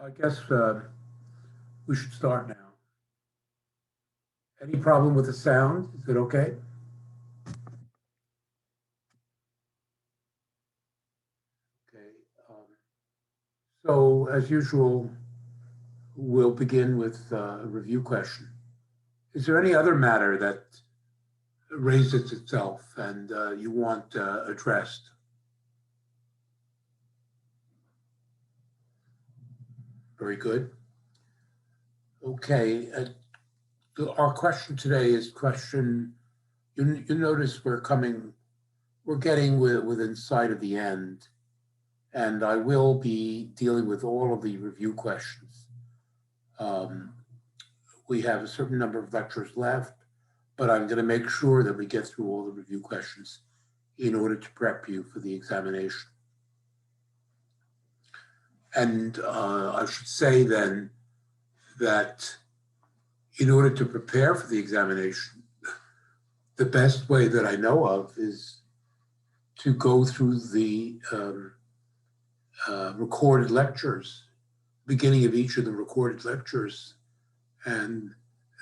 I guess we should start now. Any problem with the sound? Is it okay? Okay. So as usual, we'll begin with a review question. Is there any other matter that raises itself and you want addressed? Very good. Okay. Our question today is question, you notice we're getting within sight of the end, and I will be dealing with all of the review questions. We have a certain number of lectures left, but I'm going to make sure that we get through all the review questions in order to prep you for the examination. And I should say then that in order to prepare for the examination, the best way that I know of is to go through the recorded lectures, beginning of each of the recorded lectures, and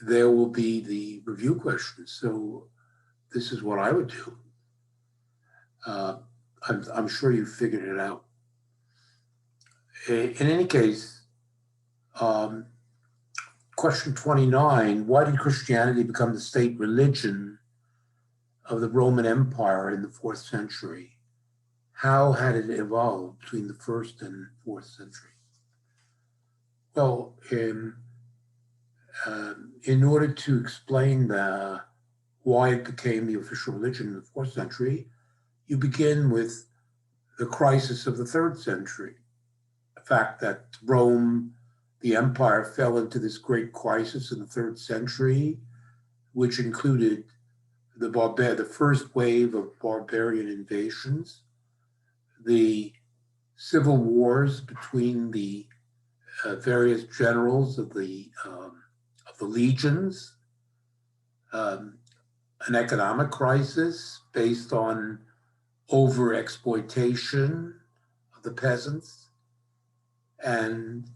there will be the review questions. So this is what I would do. I'm sure you figured it out. In any case, question 29, why did Christianity become the state religion of the Roman Empire in the 4th century? How had it evolved between the 1st and 4th century? Well, in order to explain why it became the official religion in the 4th century, you begin with the crisis of the 3rd century. The fact that Rome, the empire, fell into this great crisis in the 3rd century, which included the first wave of barbarian invasions, the civil wars between the various generals of the legions, an economic crisis based on over-exploitation of the peasants, and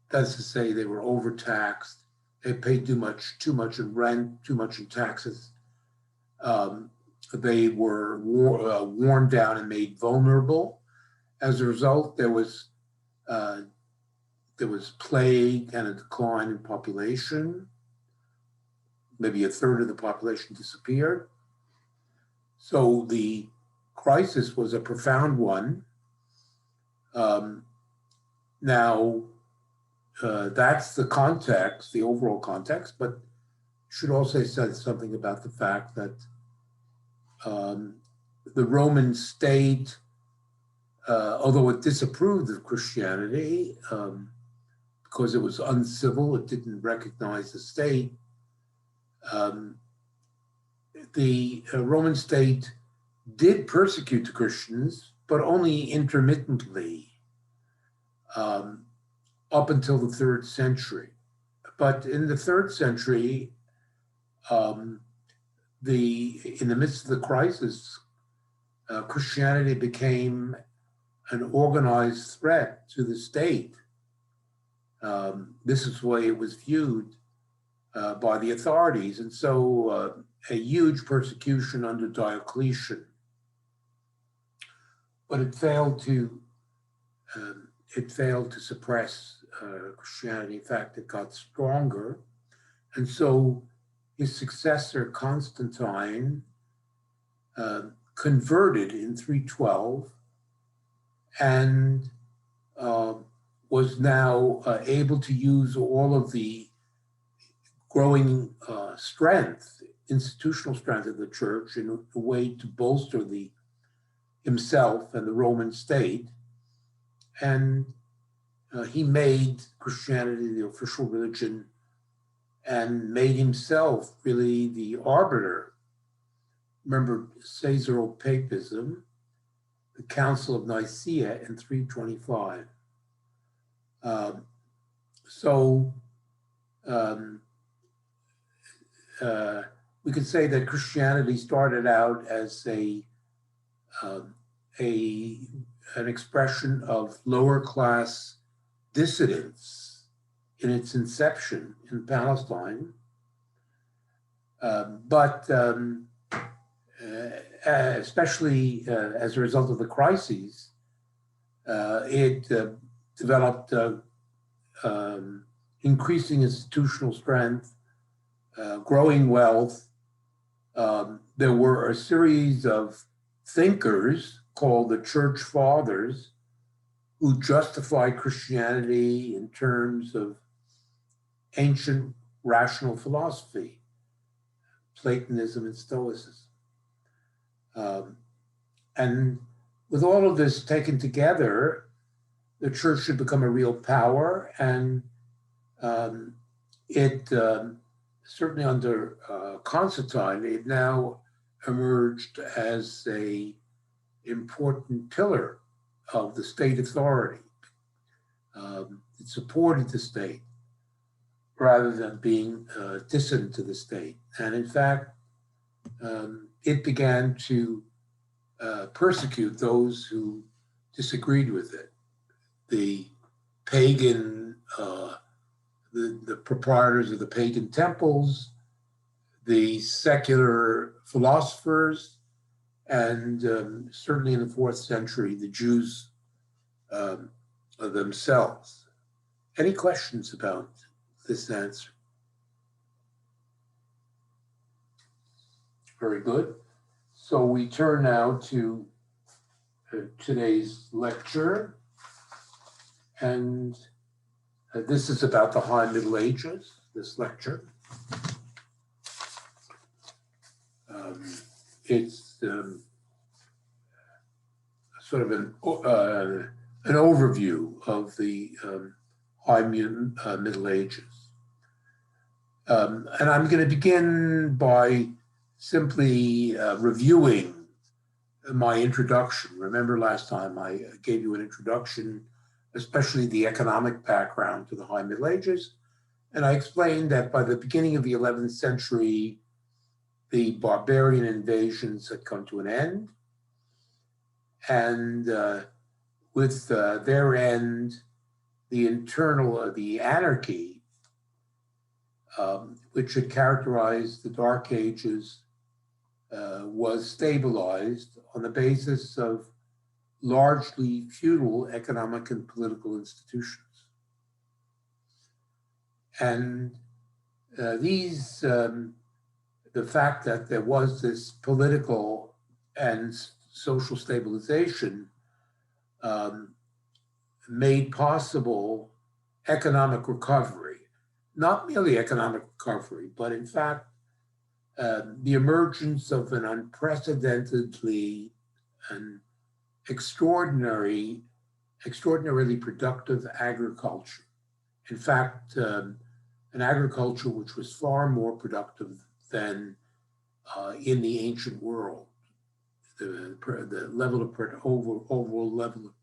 that's to say they were overtaxed, they paid too much in rent, too much in taxes. They were worn down and made vulnerable. As a result, there was plague and a decline in population. Maybe a third of the population disappeared. So the crisis was a profound one. Now, that's the context, the overall context, but should also say something about the fact that the Roman state although it disapproved of Christianity because it was uncivil, it didn't recognize the state. The Roman state did persecute the Christians, but only intermittently up until the 3rd century. But in the 3rd century, in the midst of the crisis, Christianity became an organized threat to the state. This is the way it was viewed by the authorities. And so a huge persecution under Diocletian. But it failed to suppress Christianity. In fact, it got stronger. And so his successor, Constantine, converted in 312 and was now able to use all of the growing strength, institutional strength of the church in a way to bolster himself and the Roman state. And he made Christianity the official religion and made himself really the arbiter. Remember Caesaropapism, the Council of Nicaea in 325. We could say that Christianity started out as an expression of lower class dissidence in its inception in Palestine, but especially as a result of the crises, it developed increasing institutional strength, growing wealth. There were a series of thinkers called the Church Fathers who justified Christianity in terms of ancient rational philosophy, Platonism and Stoicism. And with all of this taken together, the church should become a real power, and it certainly under Constantine, it now emerged as an important pillar of the state authority. It supported the state rather than being dissident to the state. And in fact, it began to persecute those who disagreed with it. The pagan, the proprietors of the pagan temples, the secular philosophers, and certainly in the 4th century, the Jews themselves. Any questions about this answer? Very good. So we turn now to today's lecture, and this is about the High Middle Ages, this lecture. It's sort of an overview of the High Middle Ages. And I'm going to begin by simply reviewing my introduction. Remember last time I gave you an introduction, especially the economic background to the High Middle Ages. And I explained that by the beginning of the 11th century, the barbarian invasions had come to an end. And with their end, the anarchy, which had characterized the Dark Ages, was stabilized on the basis of largely feudal economic and political institutions. And the fact that there was this political and social stabilization made possible economic recovery, not merely economic recovery, but in fact, the emergence of an unprecedentedly and extraordinarily productive agriculture. In fact, an agriculture which was far more productive than in the ancient world. The level of overall level of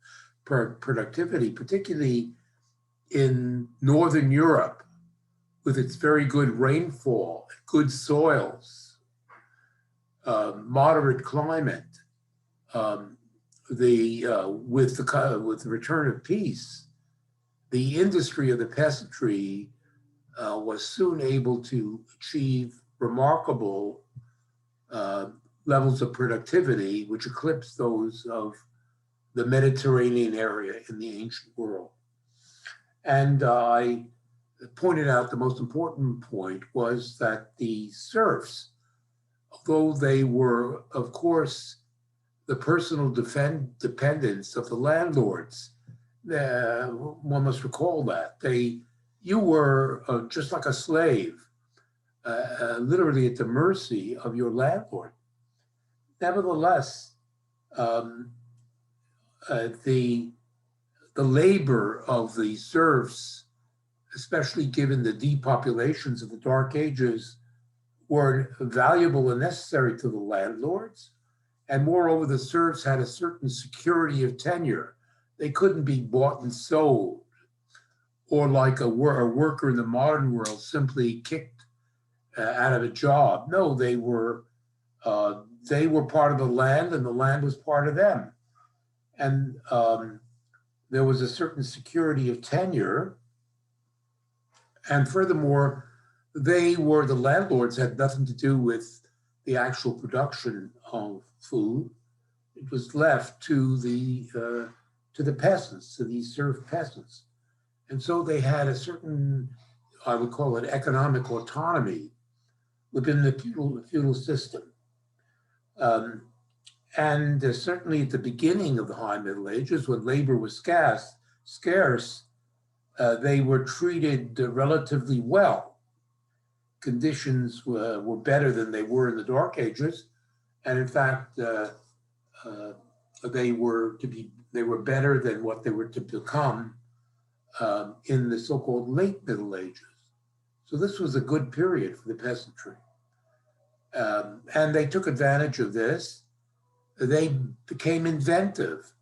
productivity, particularly in Northern Europe, with its very good rainfall, good soils, moderate climate, with the return of peace, the industry of the peasantry was soon able to achieve remarkable levels of productivity, which eclipsed those of the Mediterranean area in the ancient world. And I pointed out the most important point was that the serfs, although they were, of course, the personal dependence of the landlords, one must recall that you were just like a slave, literally at the mercy of your landlord. Nevertheless, the labor of the serfs, especially given the depopulations of the Dark Ages, were valuable and necessary to the landlords. And moreover, the serfs had a certain security of tenure. They couldn't be bought and sold, or like a worker in the modern world simply kicked out of a job. No, they were part of the land, and the land was part of them. And there was a certain security of tenure. And furthermore, the landlords had nothing to do with the actual production of food. It was left to the peasants, to these serf peasants. And so they had a certain, I would call it economic autonomy within the feudal system. And certainly at the beginning of the High Middle Ages, when labor was scarce, they were treated relatively well. Conditions were better than they were in the Dark Ages, and in fact, they were better than what they were to become in the so-called late Middle Ages. So this was a good period for the peasantry, and they took advantage of this. They became inventive.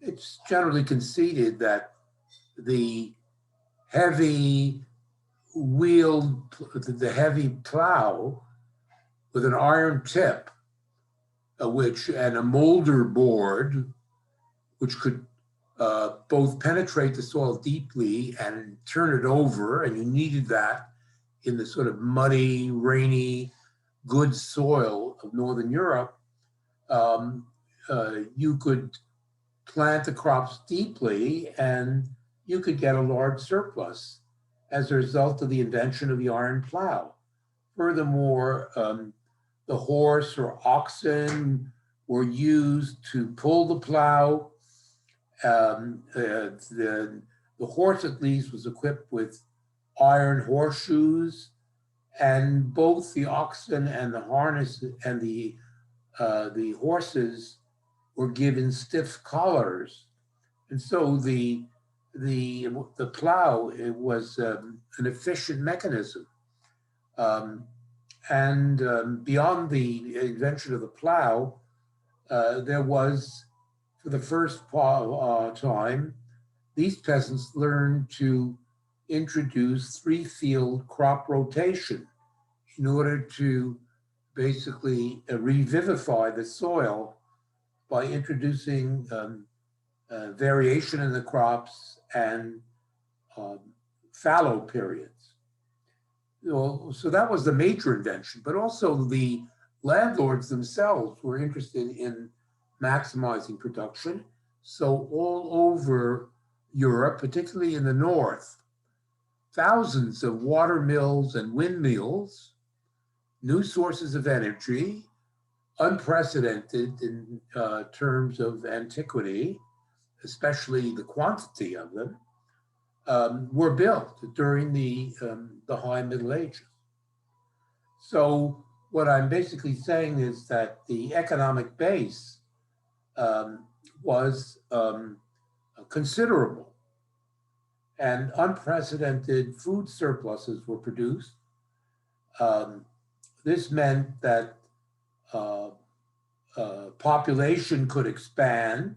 It's generally conceded that the heavy plow with an iron tip, and a molder board, which could both penetrate the soil deeply and turn it over, and you needed that in the sort of muddy, rainy, good soil of Northern Europe. You could plant the crops deeply and you could get a large surplus as a result of the invention of the iron plow. Furthermore, the horse or oxen were used to pull the plow. The horse, at least, was equipped with iron horseshoes, and both the oxen and the harness and the horses were given stiff collars, and so the plow, it was an efficient mechanism. Beyond the invention of the plow, there was, for the first time, these peasants learned to introduce three-field crop rotation in order to basically revivify the soil by introducing variation in the crops and fallow periods. So that was the major invention, but also the landlords themselves were interested in maximizing production. So all over Europe, particularly in the north, thousands of water mills and windmills, new sources of energy, unprecedented in terms of antiquity, especially the quantity of them, were built during the High Middle Ages. So what I'm basically saying is that the economic base was considerable, and unprecedented food surpluses were produced. Um, this meant that uh, population could expand,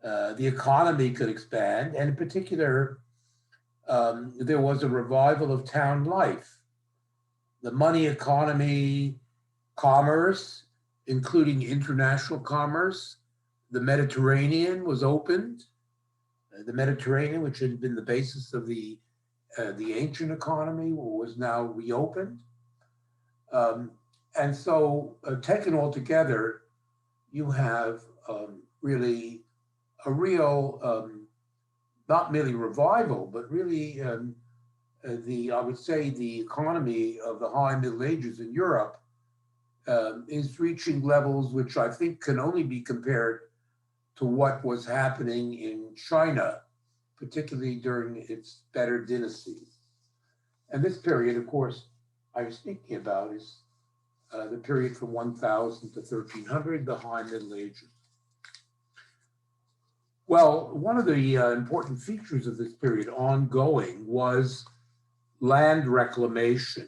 the economy could expand, and in particular, there was a revival of town life. The money economy, commerce, including international commerce, the Mediterranean was opened. The Mediterranean, which had been the basis of the ancient economy, was now reopened. Um, and so, taken all together, you have really a real, not merely revival, but really I would say, the economy of the High Middle Ages in Europe is reaching levels which I think can only be compared to what was happening in China, particularly during its better dynasties. And this period, of course, I was thinking about is the period from 1000 to 1300, the High Middle Ages. Well, one of the important features of this period ongoing was land reclamation.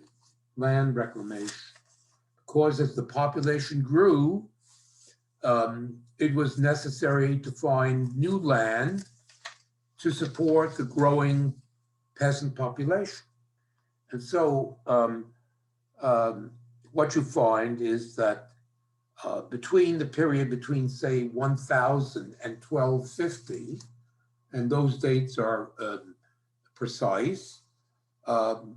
Land reclamation. Because as the population grew, it was necessary to find new land to support the growing peasant population. And so what you find is that between the period between, say, 1000 and 1250, and those dates are precise,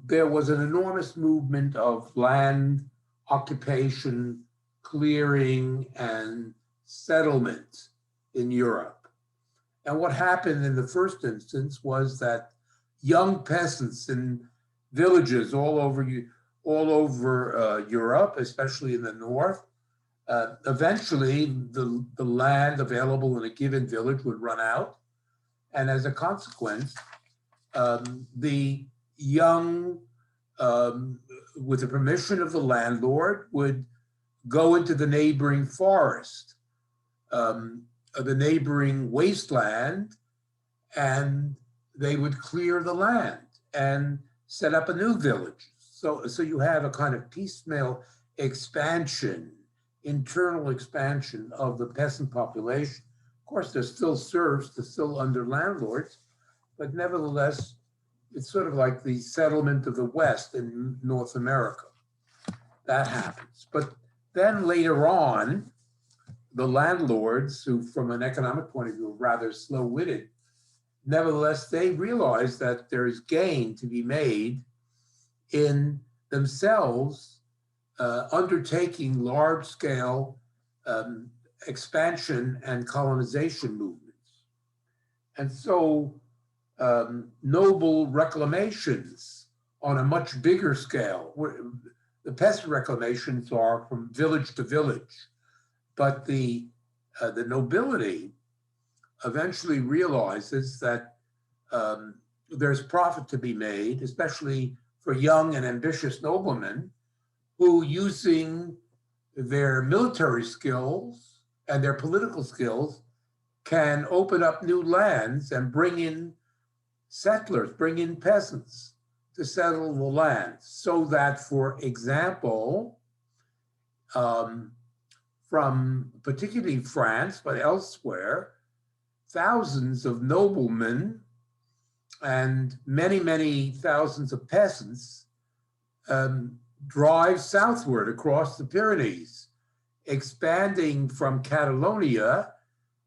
there was an enormous movement of land occupation, clearing, and settlement in Europe. And what happened in the first instance was that young peasants in villages all over Europe, especially in the north, eventually the land available in a given village would run out. And as a consequence, the young, with the permission of the landlord, would go into the neighboring forest, the neighboring wasteland, and they would clear the land and set up a new village. So you have a kind of piecemeal expansion, internal expansion of the peasant population. Of course, they're still serfs, they're still under landlords, but nevertheless, it's sort of like the settlement of the West in North America. That happens. But then later on, the landlords, who from an economic point of view are rather slow-witted, nevertheless, they realize that there is gain to be made in themselves undertaking large-scale expansion and colonization movements. And so noble reclamations on a much bigger scale. The peasant reclamations are from village to village, but the nobility eventually realizes that there's profit to be made, especially for young and ambitious noblemen who, using their military skills and their political skills, can open up new lands and bring in settlers, bring in peasants to settle the land. So that, for example, from particularly France, but elsewhere, thousands of noblemen and many, many thousands of peasants drive southward across the Pyrenees. Expanding from Catalonia,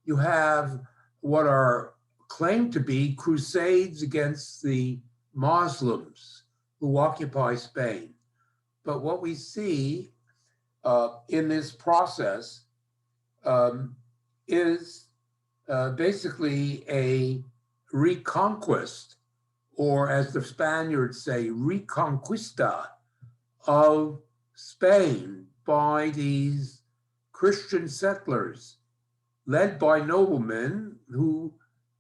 you have what are claimed to be crusades against the Muslims who occupy Spain. But what we see in this process is basically a reconquest, or as the Spaniards say, reconquista of Spain by these Christian settlers led by noblemen who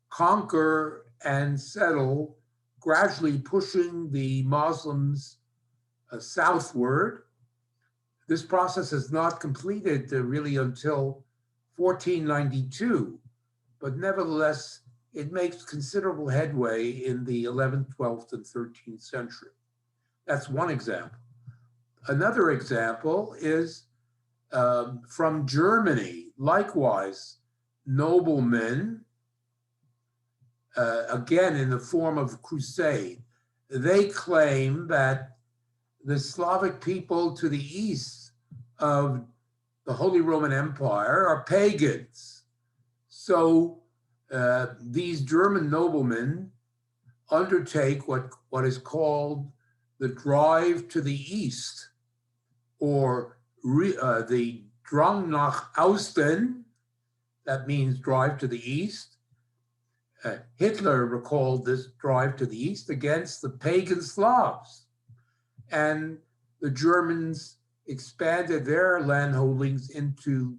conquer and settle, gradually pushing the Muslims southward. This process is not completed really until 1492, but nevertheless, it makes considerable headway in the 11th, 12th, and 13th century. That's one example. Another example is from Germany. Likewise, noblemen, again in the form of crusade, they claim that the Slavic people to the east of the Holy Roman Empire are pagans. So these German noblemen undertake what is called the drive to the east, or the Drang nach Osten, that means drive to the east. Hitler recalled this drive to the east against the pagan Slavs. And the Germans expanded their landholdings into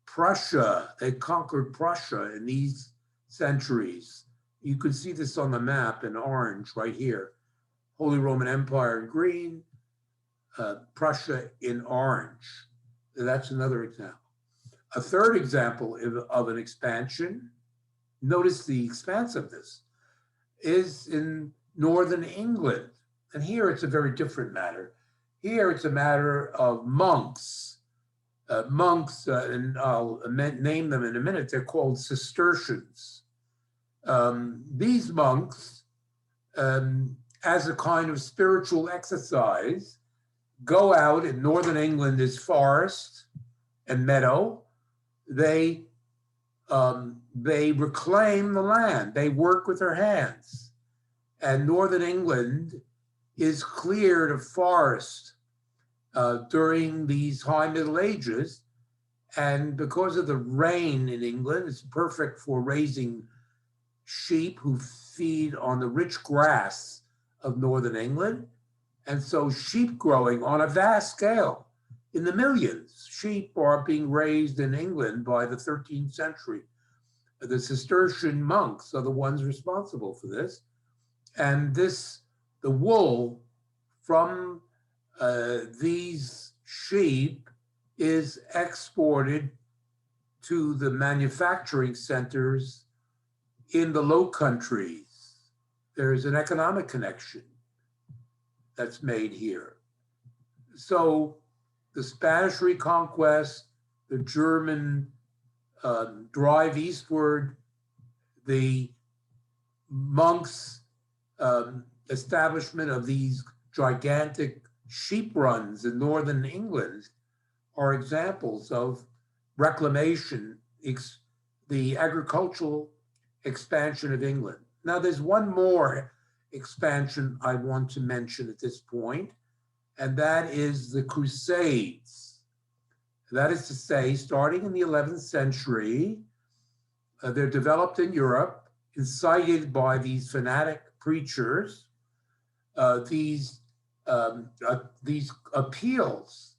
Prussia. They conquered Prussia in these centuries. You can see this on the map in orange right here. Holy Roman Empire in green, Prussia in orange. That's another example. A third example of an expansion, notice the expansiveness, is in northern England. And here it's a very different matter. Here it's a matter of monks. And I'll name them in a minute, they're called Cistercians. These monks, as a kind of spiritual exercise, go out in northern England as forest and meadow. They reclaim the land. They work with their hands. And northern England is cleared of forest during these high Middle Ages. And because of the rain in England, it's perfect for raising sheep who feed on the rich grass of northern England. And so sheep growing on a vast scale, in the millions, sheep are being raised in England by the 13th century. The Cistercian monks are the ones responsible for this. And the wool from these sheep is exported to the manufacturing centers in the Low Countries. There's an economic connection that's made here. So the Spanish reconquest, the German drive eastward, the monks' establishment of these gigantic sheep runs in northern England are examples of reclamation, the agricultural expansion of England. Now, there's one more expansion I want to mention at this point, and that is the Crusades. That is to say, starting in the 11th century, they're developed in Europe, incited by these fanatic preachers, these appeals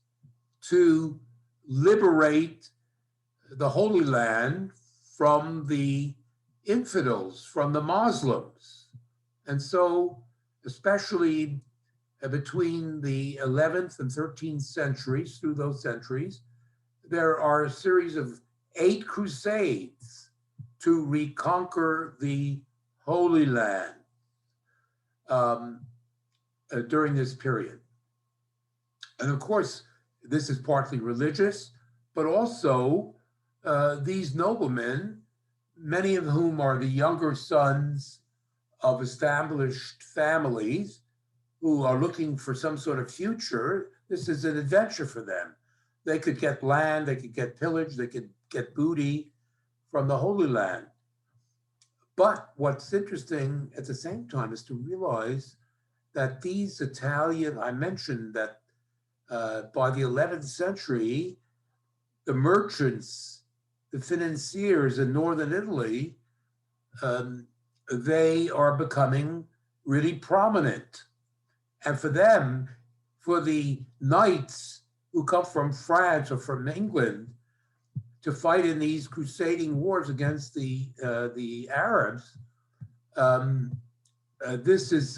to liberate the Holy Land from the infidels, from the Muslims. And so, especially between the 11th and 13th centuries, through those centuries, there are a series of 8 crusades to reconquer the Holy Land during this period. And of course, this is partly religious, but also these noblemen, many of whom are the younger sons of established families who are looking for some sort of future, this is an adventure for them. They could get land, they could get pillage, they could get booty from the Holy Land. But what's interesting at the same time is to realize that these Italian, I mentioned that by the 11th century, the merchants, the financiers in northern Italy, they are becoming really prominent. And for them, for the knights who come from France or from England to fight in these crusading wars against the Arabs, this is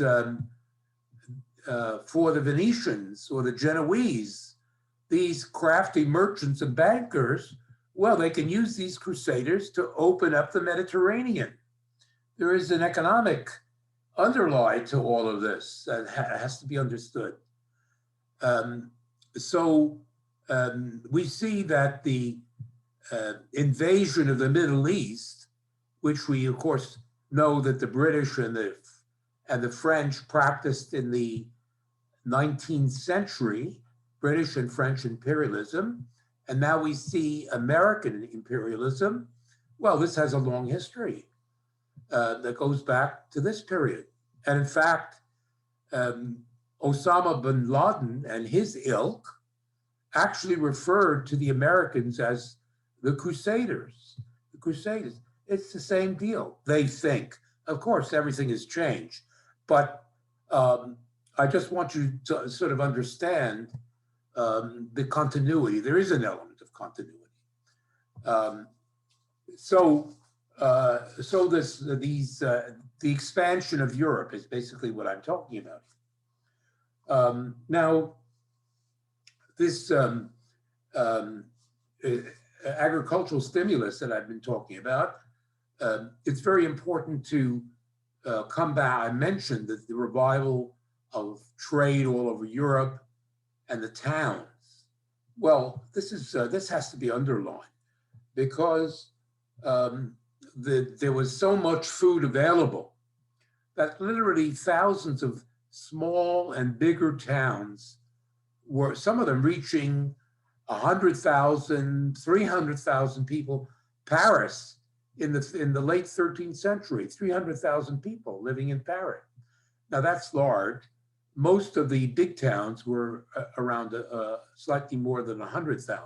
for the Venetians or the Genoese, these crafty merchants and bankers Well, they can use these crusaders to open up the Mediterranean. There is an economic underlie to all of this that has to be understood. Um, so we see that the invasion of the Middle East, which we of course know that the British and the French practiced in the 19th century, British and French imperialism, and now we see American imperialism. Well, this has a long history that goes back to this period. And in fact, um, Osama bin Laden and his ilk actually referred to the Americans as the Crusaders. The Crusaders. It's the same deal, they think. Of course, everything has changed. But I just want you to sort of understand the continuity. There is an element of continuity. Um, the expansion of Europe is basically what I'm talking about. Now, this agricultural stimulus that I've been talking about, it's very important to come back. I mentioned that the revival of trade all over Europe and the towns. Well, this has to be underlined because there was so much food available that literally thousands of small and bigger towns were, some of them reaching 100,000, 300,000 people. Paris in the late 13th century, 300,000 people living in Paris. Now that's large. Most of the big towns were around slightly more than 100,000.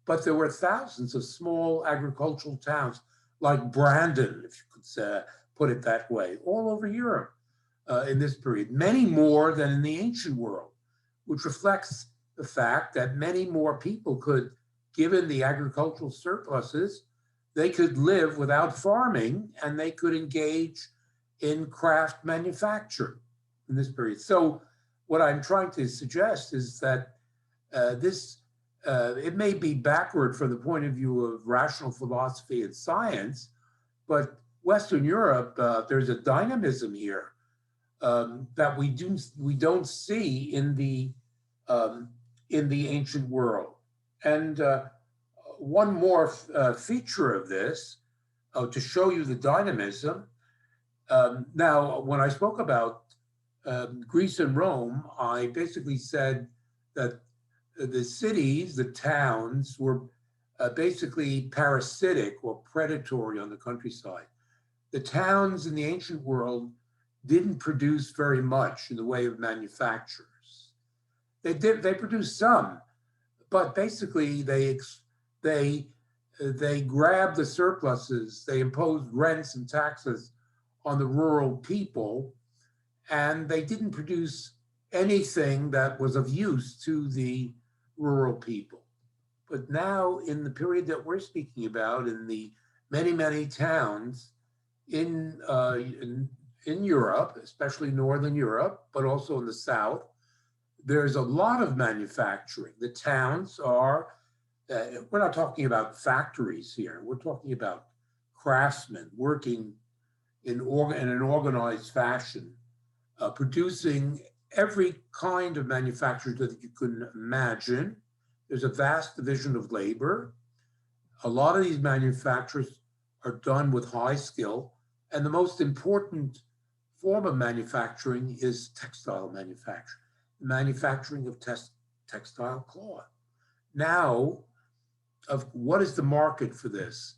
But there were thousands of small agricultural towns like Brandon, if you could put it that way, all over Europe in this period, many more than in the ancient world, which reflects the fact that many more people could, given the agricultural surpluses, they could live without farming and they could engage in craft manufacture in this period. So what I'm trying to suggest is that it may be backward from the point of view of rational philosophy and science, but Western Europe, there's a dynamism here that we don't see in the ancient world. And one more feature of this to show you the dynamism. Now, when I spoke about Greece and Rome, I basically said that the cities, the towns, were basically parasitic or predatory on the countryside. The towns in the ancient world didn't produce very much in the way of manufacturers. They produced some, but basically they grabbed the surpluses, they imposed rents and taxes on the rural people, and they didn't produce anything that was of use to the rural people. But now, in the period that we're speaking about, in the many towns in Europe, especially Northern Europe, but also in the South, there's a lot of manufacturing. The towns are, we're not talking about factories here, we're talking about craftsmen working in an organized fashion, producing every kind of manufacture that you can imagine. There's a vast division of labor. A lot of these manufacturers are done with high skill, and the most important form of manufacturing is textile manufacturing, manufacturing of textile cloth. Now, what is the market for this?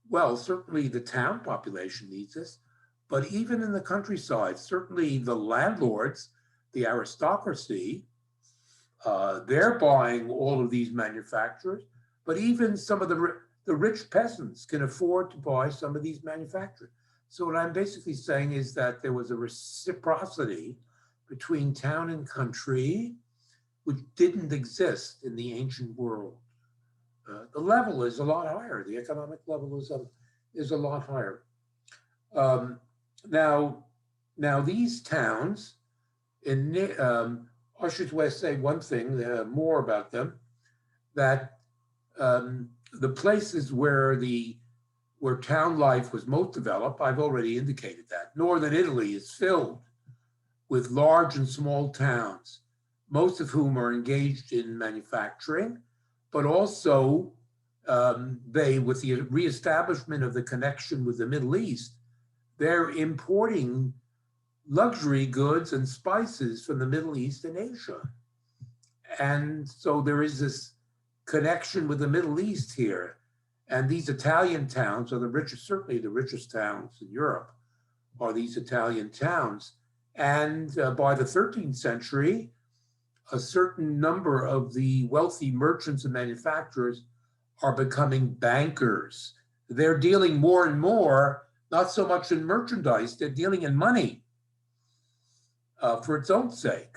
Well, certainly the town population needs this, but even in the countryside, certainly the landlords, the aristocracy, they're buying all of these manufacturers, but even some of the rich peasants can afford to buy some of these manufacturers. So what I'm basically saying is that there was a reciprocity between town and country, which didn't exist in the ancient world. The level is a lot higher. The economic level is a lot higher. Now these towns, I should say one thing more about them, that The places where town life was most developed, I've already indicated that. Northern Italy is filled with large and small towns, most of whom are engaged in manufacturing, but also with the reestablishment of the connection with the Middle East, they're importing luxury goods and spices from the Middle East and Asia. And so there is this connection with the Middle East here. And these Italian towns are the richest, certainly the richest towns in Europe are these Italian towns. And by the 13th century, a certain number of the wealthy merchants and manufacturers are becoming bankers. They're dealing more and more, not so much in merchandise, they're dealing in money for its own sake.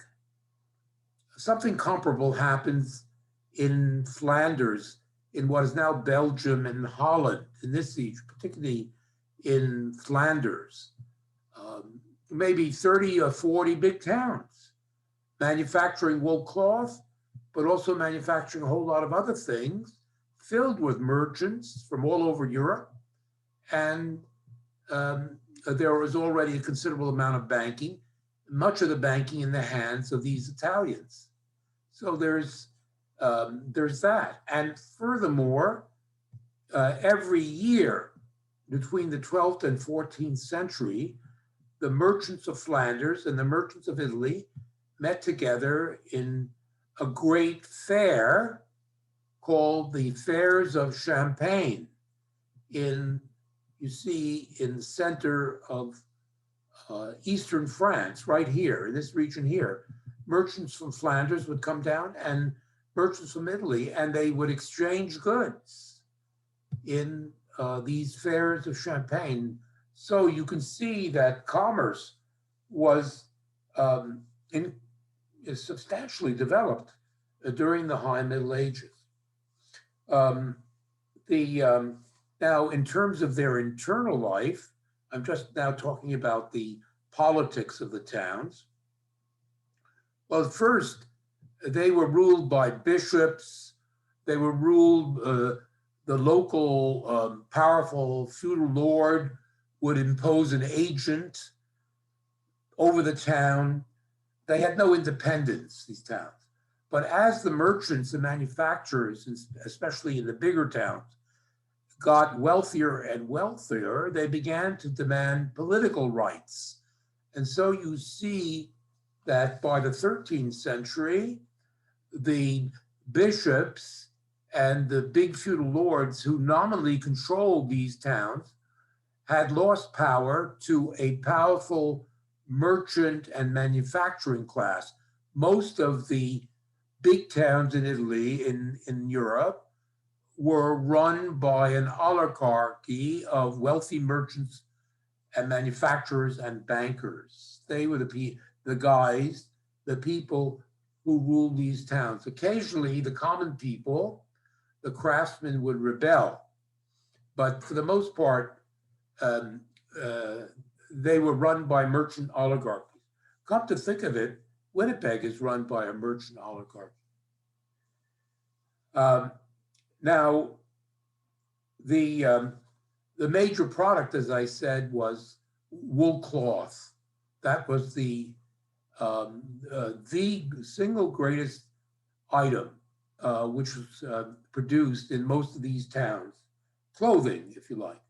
Something comparable happens in Flanders, in what is now Belgium and Holland, in this siege, particularly in Flanders. Maybe 30 or 40 big towns, manufacturing wool cloth, but also manufacturing a whole lot of other things, filled with merchants from all over Europe. And there was already a considerable amount of banking, much of the banking in the hands of these Italians. So there's that. And furthermore, every year between the 12th and 14th century, the merchants of Flanders and the merchants of Italy met together in a great fair called the Fairs of Champagne. You see in the center of eastern France, right here, in this region here, merchants from Flanders would come down and merchants from Italy, and they would exchange goods in these fairs of Champagne. So you can see that commerce was substantially developed during the High Middle Ages. Now, in terms of their internal life, I'm just now talking about the politics of the towns. Well, first, they were ruled by bishops. They were ruled, the local powerful feudal lord would impose an agent over the town. They had no independence, these towns. But as the merchants and manufacturers, especially in the bigger towns, got wealthier and wealthier, they began to demand political rights. And so you see that by the 13th century, the bishops and the big feudal lords who nominally controlled these towns had lost power to a powerful merchant and manufacturing class. Most of the big towns in Italy, in Europe, were run by an oligarchy of wealthy merchants and manufacturers and bankers. They were the people who ruled these towns. Occasionally, the common people, the craftsmen, would rebel, but for the most part, they were run by merchant oligarchies. Come to think of it, Winnipeg is run by a merchant oligarchy. Now, the major product, as I said, was wool cloth. That was the single greatest item which was produced in most of these towns, clothing, if you like.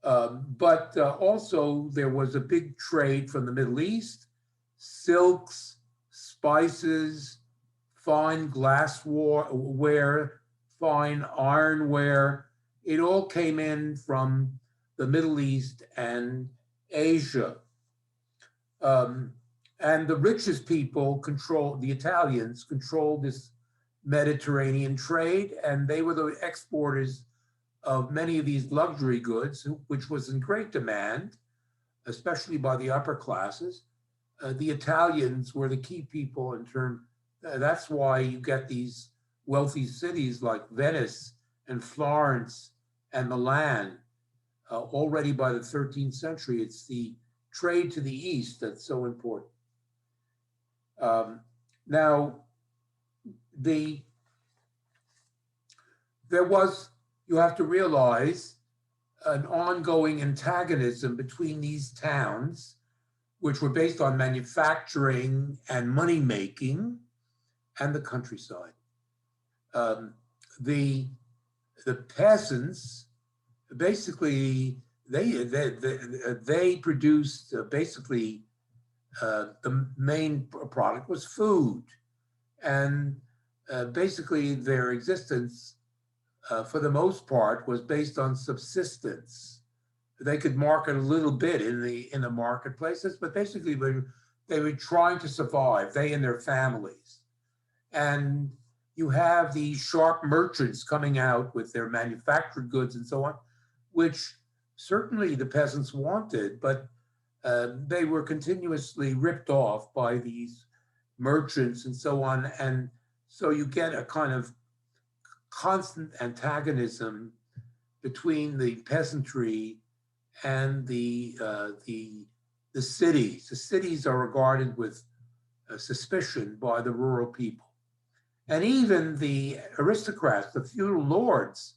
But also there was a big trade from the Middle East, silks, spices, fine glassware, fine ironware. It all came in from the Middle East and Asia. And the richest people the Italians controlled this Mediterranean trade, and they were the exporters of many of these luxury goods, which was in great demand, especially by the upper classes. The Italians were the key people in terms, that's why you get these wealthy cities like Venice and Florence and Milan. Already by the 13th century, it's the trade to the east that's so important. Now, there was you have to realize an ongoing antagonism between these towns, which were based on manufacturing and money making, and the countryside. Um, the the peasants basically they produced basically the main product was food, and basically their existence for the most part was based on subsistence. They could market a little bit in the marketplaces, but basically they were trying to survive, they and their families. And you have these sharp merchants coming out with their manufactured goods and so on, which certainly the peasants wanted, but they were continuously ripped off by these merchants and so on. And so you get a kind of constant antagonism between the peasantry and the cities. The cities are regarded with suspicion by the rural people. And even the aristocrats, the feudal lords,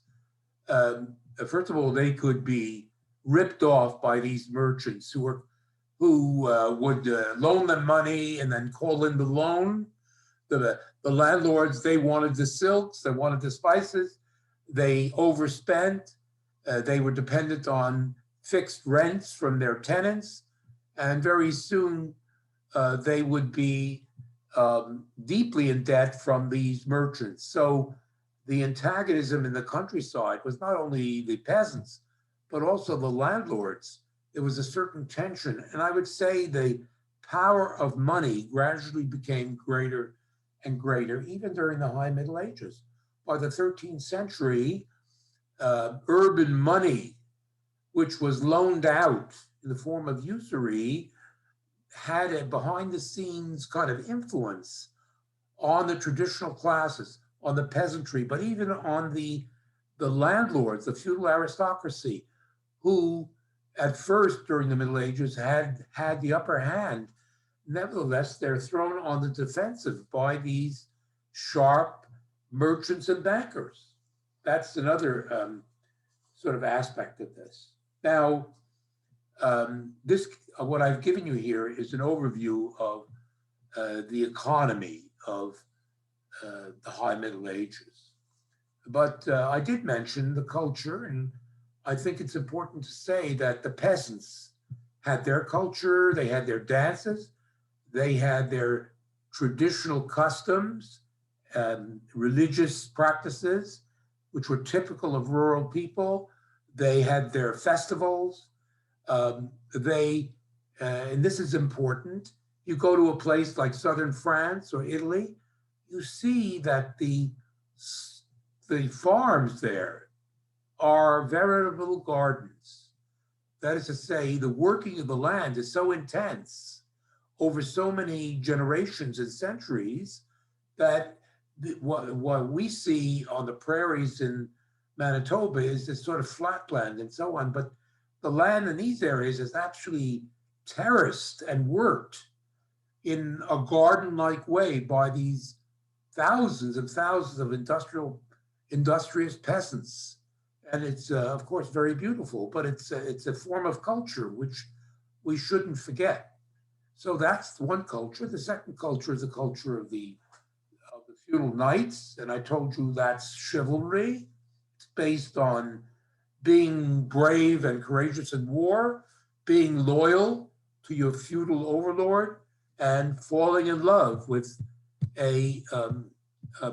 first of all, they could be ripped off by these merchants who would loan them money and then call in the loan. The landlords, they wanted the silks, they wanted the spices, they overspent, they were dependent on fixed rents from their tenants, and very soon they would be deeply in debt from these merchants. So the antagonism in the countryside was not only the peasants, but also the landlords. There was a certain tension. And I would say the power of money gradually became greater and greater, even during the High Middle Ages. By the 13th century, urban money, which was loaned out in the form of usury, had a behind the scenes kind of influence on the traditional classes, on the peasantry, but even on the landlords, the feudal aristocracy, who at first during the Middle Ages had the upper hand. Nevertheless, they're thrown on the defensive by these sharp merchants and bankers. That's another sort of aspect of this. Now, this what I've given you here is an overview of the economy of the High Middle Ages. But I did mention the culture, and I think it's important to say that the peasants had their culture, they had their dances, they had their traditional customs, religious practices, which were typical of rural people. They had their festivals. And this is important, you go to a place like southern France or Italy, you see that the farms there are veritable gardens. That is to say, the working of the land is so intense over so many generations and centuries that what we see on the prairies in Manitoba is this sort of flatland and so on. But the land in these areas is actually terraced and worked in a garden-like way by these thousands and thousands of industrious peasants. And it's, of course, very beautiful, but it's a form of culture which we shouldn't forget. So that's one culture. The second culture is the culture of the feudal knights, and I told you that's chivalry. It's based on being brave and courageous in war, being loyal to your feudal overlord, and falling in love with a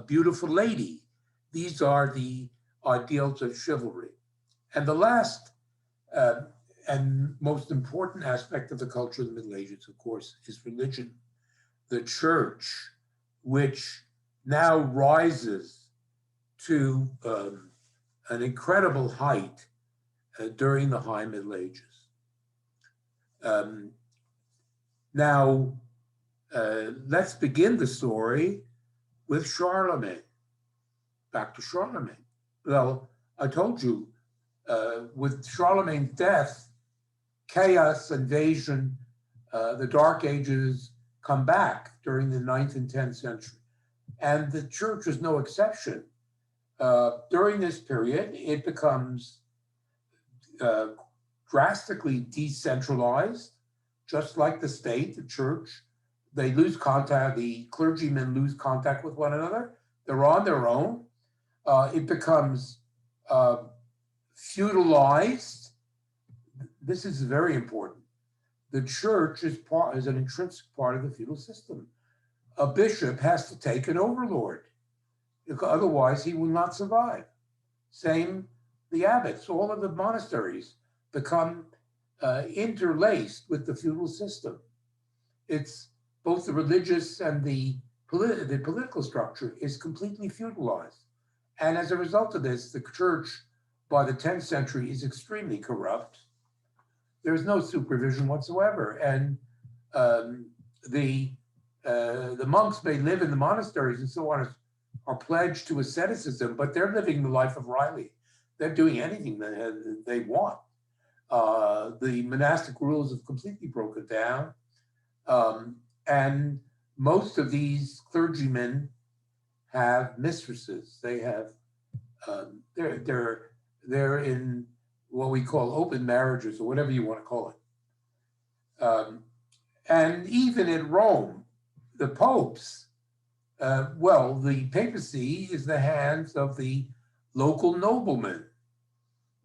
beautiful lady. These are the ideals of chivalry. And the last and most important aspect of the culture of the Middle Ages, of course, is religion. The church, which now rises to an incredible height during the High Middle Ages. Now, let's begin the story with Charlemagne. Back to Charlemagne. Well, I told you, with Charlemagne's death, chaos, invasion, the Dark Ages come back during the 9th and 10th century. And the church was no exception. During this period, it becomes uh, drastically decentralized, just like the state, the church. They lose contact, the clergymen lose contact with one another. They're on their own. It becomes uh, feudalized. This is very important. The church is an intrinsic part of the feudal system. A bishop has to take an overlord. Otherwise, he will not survive. Same, the abbots, all of the monasteries become interlaced with the feudal system. It's both the religious and the political structure is completely feudalized. And as a result of this, the church by the 10th century is extremely corrupt. There's no supervision whatsoever. And the monks may live in the monasteries and so on, are pledged to asceticism, but they're living the life of Riley. They're doing anything that they want. The monastic rules have completely broken down. And most of these clergymen have mistresses. They have, they're in what we call open marriages or whatever you want to call it. And even in Rome, the popes, the papacy is the hands of the local noblemen.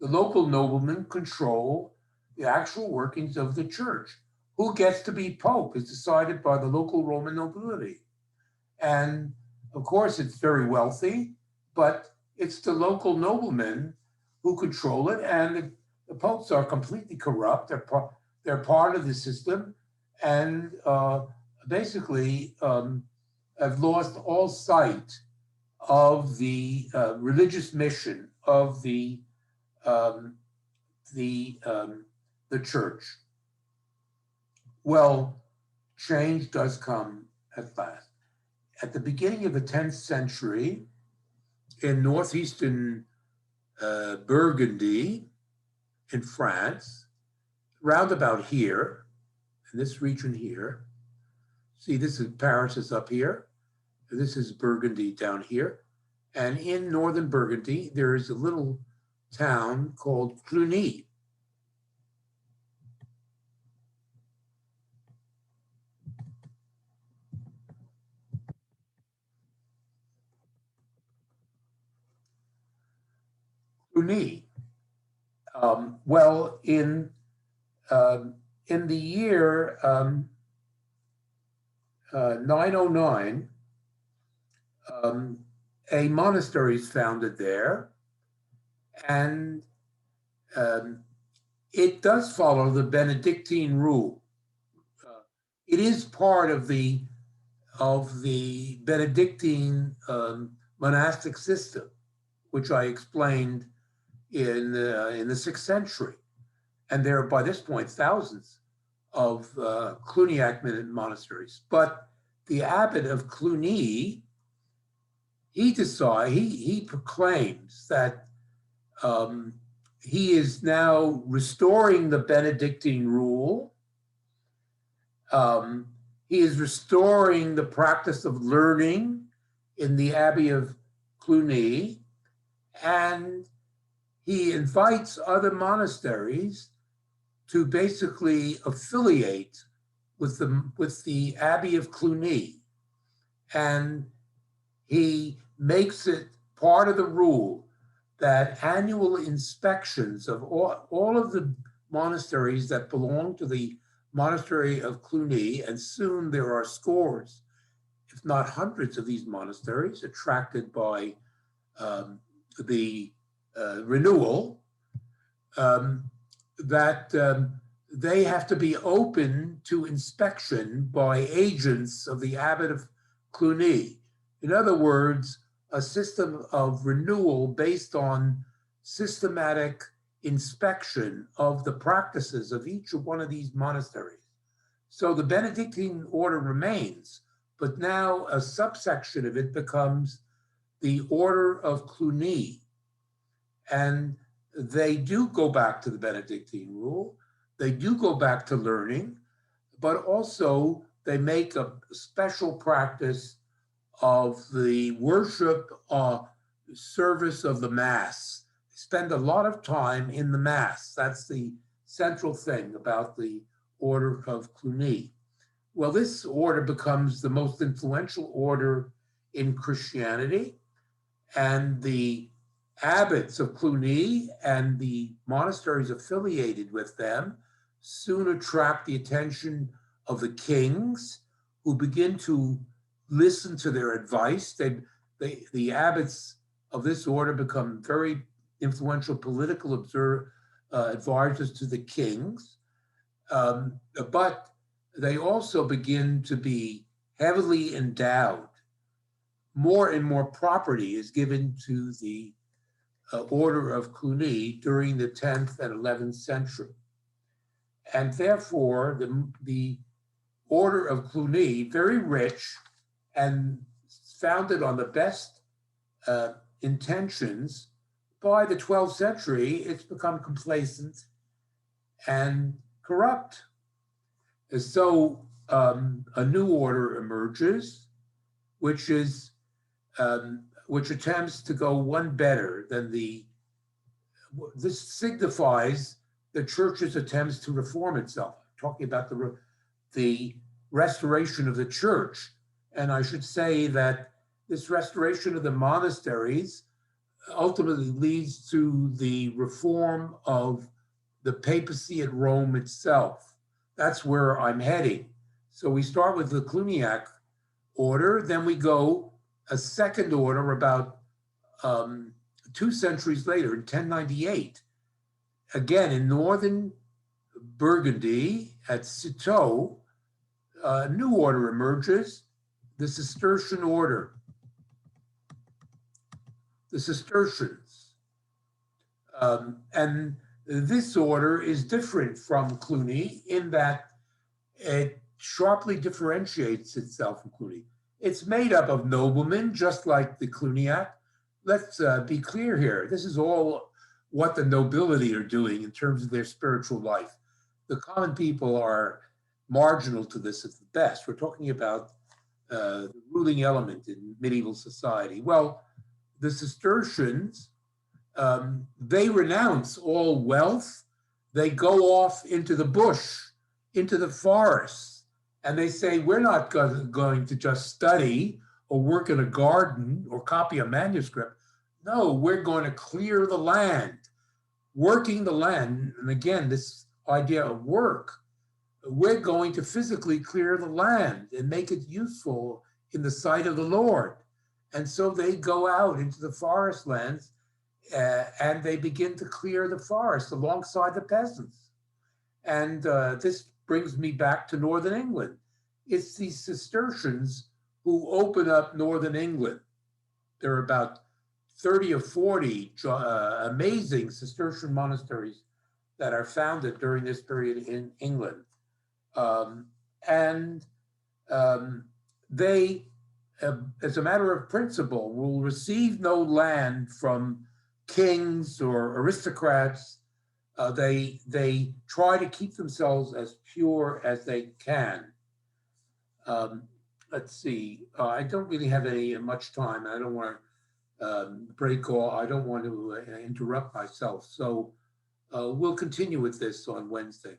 The local noblemen control the actual workings of the church. Who gets to be pope is decided by the local Roman nobility. And of course, it's very wealthy, but it's the local noblemen who control it. And the popes are completely corrupt. They're part of the system and basically have lost all sight of the religious mission of the church. Well, change does come at last. At the beginning of the 10th century, in northeastern Burgundy, in France, round about here, in this region here, see, this is Paris is up here, this is Burgundy down here, and in northern Burgundy, there is a little town called Cluny. Cluny. Well, in the year 909, a monastery is founded there, and it does follow the Benedictine rule. It is part of the Benedictine monastic system, which I explained in the 6th century. And there are, by this point, thousands of Cluniac monasteries. But the abbot of Cluny, he proclaims that he is now restoring the Benedictine rule. He is restoring the practice of learning in the Abbey of Cluny, and he invites other monasteries to basically affiliate with the Abbey of Cluny, and he makes it part of the rule that annual inspections of all of the monasteries that belong to the monastery of Cluny, and soon there are scores, if not hundreds, of these monasteries attracted by the renewal, that they have to be open to inspection by agents of the abbot of Cluny. In other words, a system of renewal based on systematic inspection of the practices of each one of these monasteries. So the Benedictine order remains, but now a subsection of it becomes the Order of Cluny. And they do go back to the Benedictine rule. They do go back to learning, but also they make a special practice of the worship service of the Mass. They spend a lot of time in the Mass. That's the central thing about the Order of Cluny. Well, this order becomes the most influential order in Christianity, and the abbots of Cluny and the monasteries affiliated with them soon attract the attention of the kings, who begin to listen to their advice. The abbots of this order become very influential political advisors to the kings, but they also begin to be heavily endowed. More and more property is given to the Order of Cluny during the 10th and 11th century. And therefore, the Order of Cluny, very rich and founded on the best intentions, by the 12th century, it's become complacent and corrupt. So a new order emerges, which attempts to go one better than this signifies the church's attempts to reform itself. I'm talking about the restoration of the church. And I should say that this restoration of the monasteries ultimately leads to the reform of the papacy at Rome itself. That's where I'm heading. So we start with the Cluniac order, then we go a second order about 2 centuries later, in 1098. Again, in northern Burgundy at Citeaux, a new order emerges, the Cistercian order. The Cistercians. And this order is different from Cluny in that it sharply differentiates itself from Cluny. It's made up of noblemen, just like the Cluniac. Let's be clear here. This is all what the nobility are doing in terms of their spiritual life. The common people are marginal to this at the best. We're talking about the ruling element in medieval society. Well, the Cistercians, they renounce all wealth. They go off into the bush, into the forest, and they say, we're not going to just study or work in a garden or copy a manuscript. No, we're going to clear the land, working the land. And again, this idea of work, we're going to physically clear the land and make it useful in the sight of the Lord. And so they go out into the forest lands and they begin to clear the forest alongside the peasants. And this brings me back to Northern England. It's these Cistercians who open up Northern England. There are about 30 or 40 amazing Cistercian monasteries that are founded during this period in England. They, as a matter of principle, will receive no land from kings or aristocrats. They try to keep themselves as pure as they can. Let's see. I don't really have much time. I don't want to break off. I don't want to interrupt myself. So we'll continue with this on Wednesday.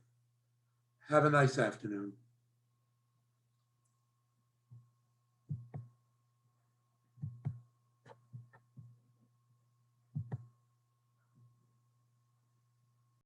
Have a nice afternoon.